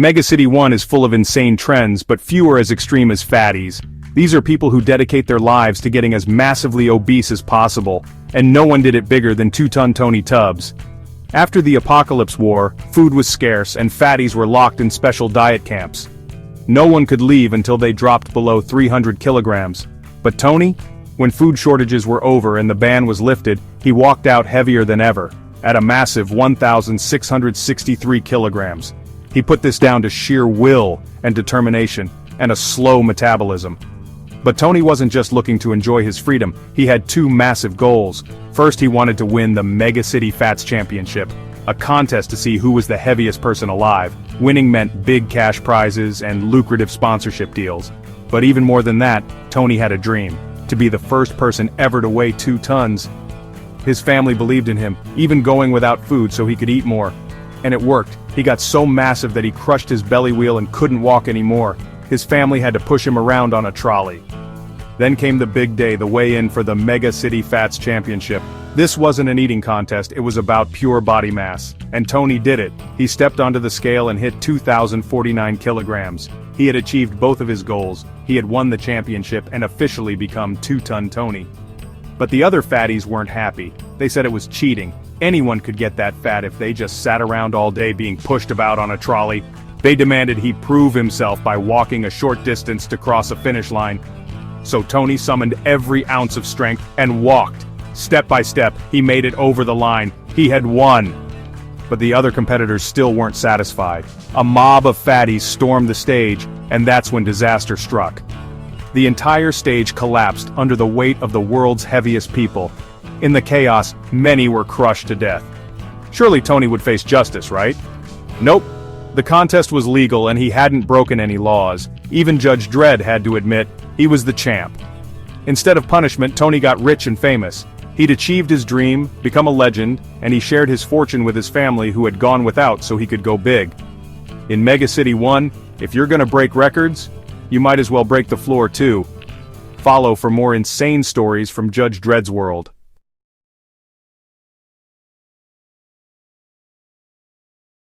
Mega City 1 is full of insane trends, but few are as extreme as fatties. These are people who dedicate their lives to getting as massively obese as possible, and no one did it bigger than 2-ton Tony Tubbs. After the Apocalypse War, food was scarce and fatties were locked in special diet camps. No one could leave until they dropped below 300 kilograms. But Tony? When food shortages were over and the ban was lifted, he walked out heavier than ever, at a massive 1,663 kilograms. He put this down to sheer will and determination, and a slow metabolism. But Tony wasn't just looking to enjoy his freedom, he had two massive goals. First, he wanted to win the Mega City Fats Championship, a contest to see who was the heaviest person alive. Winning meant big cash prizes and lucrative sponsorship deals. But even more than that, Tony had a dream, to be the first person ever to weigh 2 tons. His family believed in him, even going without food so he could eat more. And it worked. He got so massive that he crushed his belly wheel and couldn't walk anymore. His family had to push him around on a trolley. Then came the big day, the weigh-in for the Mega City Fats Championship. This wasn't an eating contest, it was about pure body mass. And Tony did it. He stepped onto the scale and hit 2,049 kilograms. He had achieved both of his goals. He had won the championship and officially become 2-ton Tony. But the other fatties weren't happy. They said it was cheating. Anyone could get that fat if they just sat around all day being pushed about on a trolley. They demanded he prove himself by walking a short distance to cross a finish line. So Tony summoned every ounce of strength and walked. Step by step, he made it over the line. He had won. But the other competitors still weren't satisfied. A mob of fatties stormed the stage, and that's when disaster struck. The entire stage collapsed under the weight of the world's heaviest people. In the chaos, many were crushed to death. Surely Tony would face justice, right? Nope. The contest was legal and he hadn't broken any laws. Even Judge Dredd had to admit, he was the champ. Instead of punishment, Tony got rich and famous. He'd achieved his dream, become a legend, and he shared his fortune with his family who had gone without so he could go big. In Mega City 1, if you're gonna break records, you might as well break the floor too. Follow for more insane stories from Judge Dredd's world.